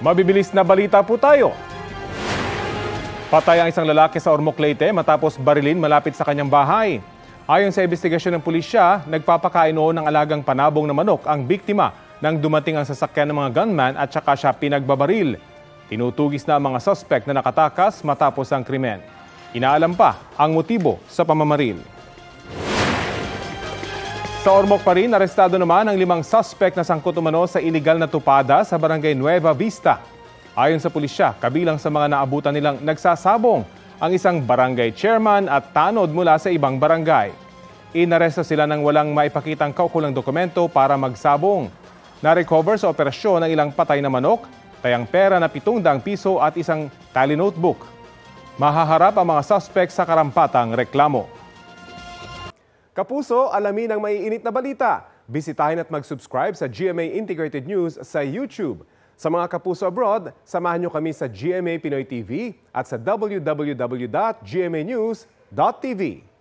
Mabibilis na balita po tayo. Patay ang isang lalaki sa Ormoc, Leyte matapos barilin malapit sa kanyang bahay. Ayon sa investigasyon ng pulisya, nagpapakain noon ng alagang panabong na manok ang biktima nang dumating ang sasakyan ng mga gunman at saka siya pinagbabaril. Tinutugis na ang mga suspect na nakatakas matapos ang krimen. Inaalam pa ang motibo sa pamamaril. Sa Ormoc pa rin, arestado naman ang 5 suspect na sangkot umano sa iligal na tupada sa Barangay Nueva Vista. Ayon sa pulisya, kabilang sa mga naabutan nilang nagsasabong ang isang barangay chairman at tanod mula sa ibang barangay. Inaresto sila nang walang maipakitang kaukulang dokumento para magsabong. Na-recover sa operasyon ang ilang patay na manok, tayang pera na 700 piso at isang tally notebook. Mahaharap ang mga suspect sa karampatang reklamo. Kapuso, alamin ang maiinit na balita. Bisitahin at mag-subscribe sa GMA Integrated News sa YouTube. Sa mga kapuso abroad, samahan nyo kami sa GMA Pinoy TV at sa www.gmanews.tv.